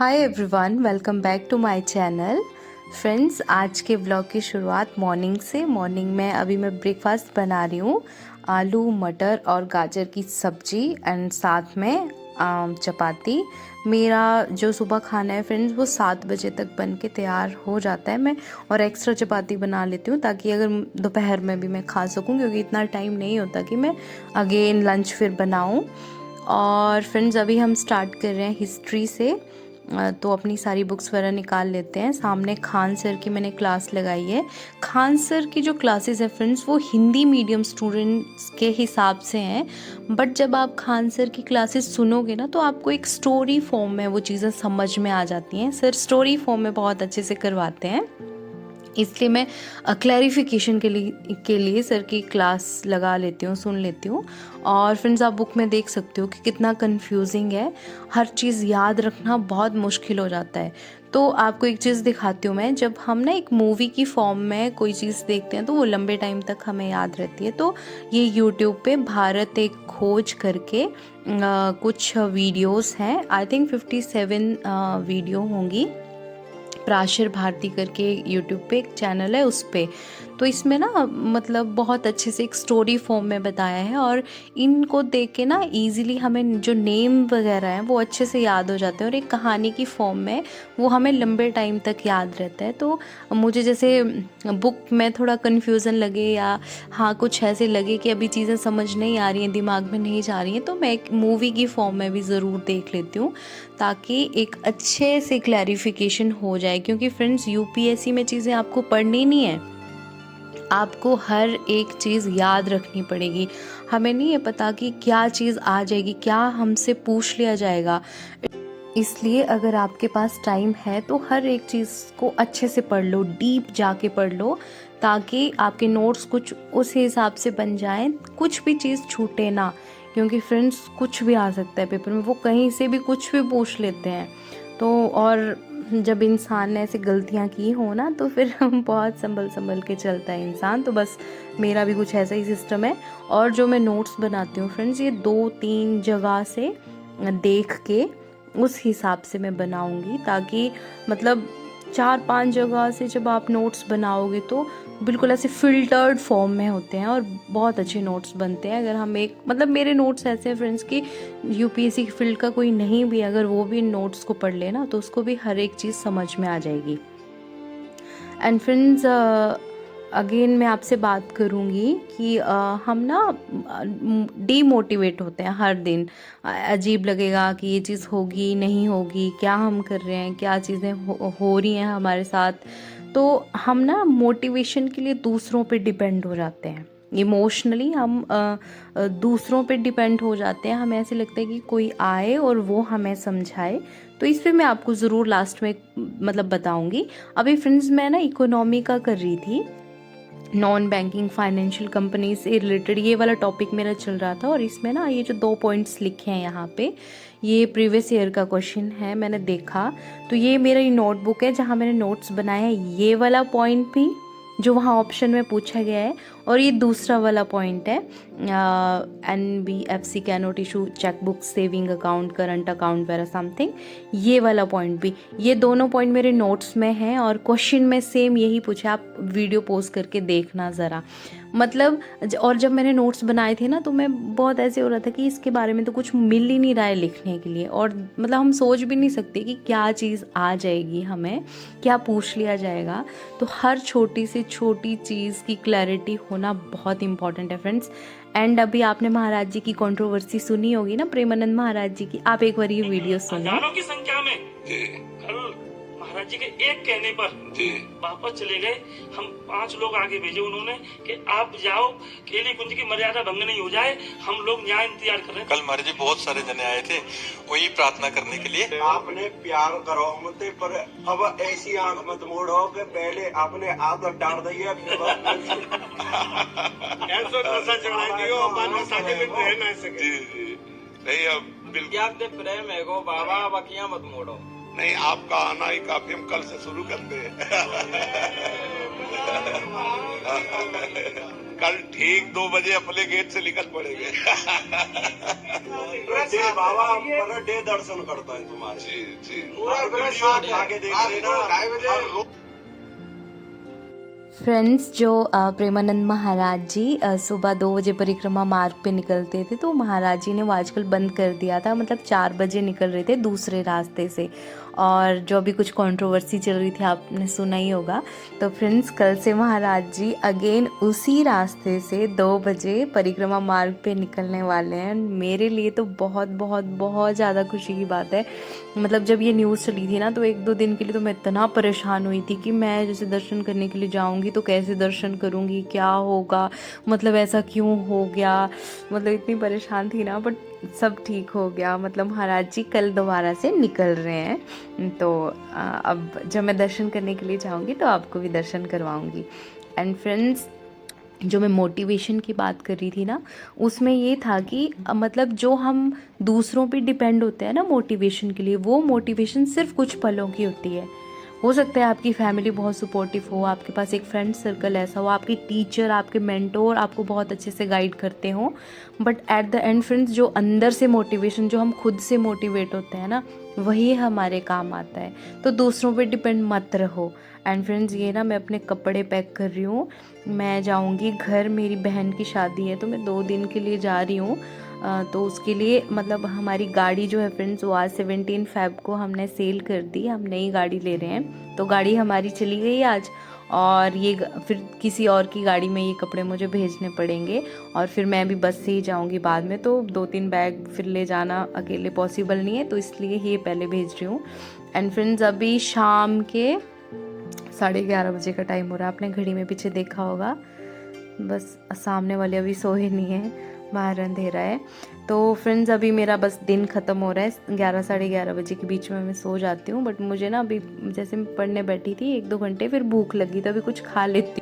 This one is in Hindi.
Hi everyone, welcome back to my channel. Friends, आज के व्लॉग की शुरुआत मॉर्निंग में अभी मैं ब्रेकफास्ट बना रही हूँ। आलू मटर और गाजर की सब्जी एंड साथ में चपाती। मेरा जो सुबह खाना है फ्रेंड्स वो 7 बजे तक बन के तैयार हो जाता है। मैं और एक्स्ट्रा चपाती बना लेती हूँ ताकि अगर दोपहर में भी मैं खा सकूँ, क्योंकि इतना टाइम नहीं होता कि मैं अगेन लंच फिर बनाऊँ। और फ्रेंड्स, अभी हम स्टार्ट कर रहे हैं हिस्ट्री से, तो अपनी सारी बुक्स वगैरह निकाल लेते हैं। सामने खान सर की मैंने क्लास लगाई है। खान सर की जो क्लासेस है फ्रेंड्स वो हिंदी मीडियम स्टूडेंट्स के हिसाब से हैं, बट जब आप खान सर की क्लासेस सुनोगे ना तो आपको एक स्टोरी फॉर्म में वो चीज़ें समझ में आ जाती हैं। सर स्टोरी फॉर्म में बहुत अच्छे से करवाते हैं, इसलिए मैं क्लैरिफिकेशन के लिए सर की क्लास लगा लेती हूँ, सुन लेती हूँ। और फ्रेंड्स, आप बुक में देख सकते हो कि कितना कंफ्यूजिंग है, हर चीज़ याद रखना बहुत मुश्किल हो जाता है। तो आपको एक चीज़ दिखाती हूँ मैं, जब हम ना एक मूवी की फॉर्म में कोई चीज़ देखते हैं तो वो लंबे टाइम तक हमें याद रहती है। तो ये यूट्यूब पे भारत एक खोज करके कुछ वीडियोस हैं, आई थिंक 57 वीडियो होंगी। प्राशर भारती करके यूट्यूब पे एक चैनल है, उस पे तो इसमें ना मतलब बहुत अच्छे से एक स्टोरी फॉर्म में बताया है, और इनको देख के ना इजीली हमें जो नेम वगैरह हैं वो अच्छे से याद हो जाते हैं, और एक कहानी की फॉर्म में वो हमें लंबे टाइम तक याद रहता है। तो मुझे जैसे बुक में थोड़ा कन्फ्यूज़न लगे या हाँ कुछ ऐसे लगे कि अभी चीज़ें समझ नहीं आ रही हैं, दिमाग में नहीं जा रही हैं, तो मैं एक मूवी की फॉर्म में भी ज़रूर देख लेती हूँ ताकि एक अच्छे से क्लैरिफिकेशन हो जाए। क्योंकि फ्रेंड्स, यूपीएससी में चीज़ें आपको पढ़नी नहीं है, आपको हर एक चीज़ याद रखनी पड़ेगी। हमें नहीं है पता कि क्या चीज़ आ जाएगी, क्या हमसे पूछ लिया जाएगा। इसलिए अगर आपके पास टाइम है तो हर एक चीज़ को अच्छे से पढ़ लो, डीप जाके पढ़ लो, ताकि आपके नोट्स कुछ उस हिसाब से बन जाएं, कुछ भी चीज़ छूटे ना। क्योंकि फ्रेंड्स, कुछ भी आ सकता है पेपर में, वो कहीं से भी कुछ भी पूछ लेते हैं। तो और जब इंसान ने ऐसी गलतियां की हो ना तो फिर बहुत संभल के चलता है इंसान। तो बस मेरा भी कुछ ऐसा ही सिस्टम है। और जो मैं नोट्स बनाती हूँ फ्रेंड्स, ये 2-3 जगह से देख के उस हिसाब से मैं बनाऊंगी, ताकि मतलब 4-5 जगह से जब आप नोट्स बनाओगे तो बिल्कुल ऐसे फिल्टर्ड फॉर्म में होते हैं और बहुत अच्छे नोट्स बनते हैं। अगर हम एक मतलब मेरे नोट्स ऐसे हैं फ्रेंड्स कि यूपीएससी फील्ड का कोई नहीं भी अगर वो भी नोट्स को पढ़ ले ना तो उसको भी हर एक चीज़ समझ में आ जाएगी। एंड फ्रेंड्स, अगेन मैं आपसे बात करूँगी कि हम ना डीमोटिवेट होते हैं हर दिन। अजीब लगेगा कि ये चीज़ होगी नहीं होगी, क्या हम कर रहे हैं, क्या चीज़ें हो रही हैं हमारे साथ। तो हम ना मोटिवेशन के लिए दूसरों पे डिपेंड हो जाते हैं। इमोशनली हम दूसरों पे डिपेंड हो जाते हैं। हमें ऐसे लगता है कि कोई आए और वो हमें समझाए। तो इस पे मैं आपको ज़रूर लास्ट में मतलब बताऊंगी। अभी फ्रेंड्स, मैं ना इकोनॉमी का कर रही थी, नॉन बैंकिंग फाइनेंशियल कंपनी से रिलेटेड ये वाला टॉपिक मेरा चल रहा था। और इसमें ना ये जो 2 पॉइंट्स लिखे हैं यहाँ पे, ये प्रीवियस ईयर का क्वेश्चन है, मैंने देखा। तो ये मेरी नोटबुक है जहाँ मैंने नोट्स बनाए हैं, ये वाला पॉइंट भी जो वहाँ ऑप्शन में पूछा गया है, और ये दूसरा वाला पॉइंट है NBFC cannot issue chequebook, saving account, current account वगैरह समथिंग, ये वाला पॉइंट भी। ये दोनों पॉइंट मेरे नोट्स में हैं और क्वेश्चन में सेम यही पूछा। आप वीडियो पोस्ट करके देखना ज़रा, मतलब। और जब मैंने नोट्स बनाए थे ना तो मैं बहुत ऐसे हो रहा था कि इसके बारे में तो कुछ मिल ही नहीं रहा है लिखने के लिए, और मतलब हम सोच भी नहीं सकते कि क्या चीज़ आ जाएगी, हमें क्या पूछ लिया जाएगा। तो हर छोटी से छोटी चीज़ की क्लैरिटी होना बहुत इंपॉर्टेंट है फ्रेंड्स। एंड अभी आपने महाराज जी की कंट्रोवर्सी सुनी होगी ना, प्रेमानंद महाराज जी की। आप एक बार ये वीडियो सुनो। हजारों की संख्या में कल महाराज जी के एक कहने पर वापस चले गए। हम 5 लोग आगे भेजे उन्होंने कि आप जाओ, केली कुंज की मर्यादा भंग नहीं हो जाए, हम लोग न्याय इंतजार कर रहे हैं। कल महाराज जी बहुत सारे जने आए थे वही प्रार्थना करने के लिए। आपने प्यार करो मत, पर अब ऐसी आंख मत मोड़ो कि पहले आपने आदत डाल दी है। ऐसा नशा चढ़ा दियो, अपन साथे में रह ना सके। नहीं, अब बिल्कुल प्रेम है गो बाबा, बकिया मत मोड़ो। नहीं, आपका आना ही काफी, हम कल से शुरू करते हैं। कल ठीक 2 बजे अपने गेट से निकल पड़ेंगे। बाबा पर डे दर्शन करता है तुम्हारे। जी जी। आगे देख लेना। फ्रेंड्स, जो प्रेमानंद महाराज जी सुबह 2 बजे परिक्रमा मार्ग पे निकलते थे, तो महाराज जी ने वो आजकल बंद कर दिया था। मतलब 4 बजे निकल रहे थे दूसरे रास्ते से, और जो अभी कुछ कंट्रोवर्सी चल रही थी, आपने सुना ही होगा। तो फ्रेंड्स, कल से महाराज जी अगेन उसी रास्ते से 2 बजे परिक्रमा मार्ग पे निकलने वाले हैं। मेरे लिए तो बहुत बहुत बहुत ज़्यादा खुशी की बात है। मतलब जब ये न्यूज़ चली थी ना, तो 1-2 दिन के लिए तो मैं इतना परेशान हुई थी कि मैं जैसे दर्शन करने के लिए जाऊंगी तो कैसे दर्शन करूंगी, क्या होगा, मतलब ऐसा क्यों हो गया, मतलब इतनी परेशान थी ना। बट सब ठीक हो गया। मतलब महाराज जी कल दोबारा से निकल रहे हैं, तो अब जब मैं दर्शन करने के लिए जाऊंगी तो आपको भी दर्शन करवाऊंगी। एंड फ्रेंड्स, जो मैं मोटिवेशन की बात कर रही थी ना, उसमें ये था कि मतलब जो हम दूसरों पे डिपेंड होते हैं ना मोटिवेशन के लिए, वो मोटिवेशन सिर्फ कुछ पलों की होती है। हो सकता है आपकी फैमिली बहुत सपोर्टिव हो, आपके पास एक फ्रेंड सर्कल ऐसा हो, आपके टीचर, आपके मेंटोर आपको बहुत अच्छे से गाइड करते हो, but at the end friends, जो अंदर से मोटिवेशन, जो हम खुद से मोटिवेट होते हैं ना, वही हमारे काम आता है। तो दूसरों पे डिपेंड मत रहो। एंड फ्रेंड्स, ये ना मैं अपने कपड़े पैक कर रही हूँ। मैं जाऊँगी घर, मेरी बहन की शादी है, तो मैं 2 दिन के लिए जा रही हूँ। तो उसके लिए मतलब हमारी गाड़ी जो है फ्रेंड्स, वो आज 17 फ़ेब को हमने सेल कर दी। हम नई गाड़ी ले रहे हैं, तो गाड़ी हमारी चली गई आज, और ये फिर किसी और की गाड़ी में ये कपड़े मुझे भेजने पड़ेंगे, और फिर मैं भी बस से ही जाऊंगी बाद में। तो 2-3 बैग फिर ले जाना अकेले पॉसिबल नहीं है, तो इसलिए ये पहले भेज रही हूँ। एंड फ्रेंड्स, अभी शाम के 11:30 बजे का टाइम हो रहा है। आपने घड़ी में पीछे देखा होगा, बस सामने वाले अभी सोए नहीं हैं, बाहर अंधेरा है। तो फ्रेंड्स, अभी मेरा बस दिन ख़त्म हो रहा है। 11 साढ़े 11 बजे के बीच में मैं सो जाती हूँ। बट मुझे ना अभी जैसे मैं पढ़ने बैठी थी 1-2 घंटे, फिर भूख लगी तो अभी कुछ खा लेती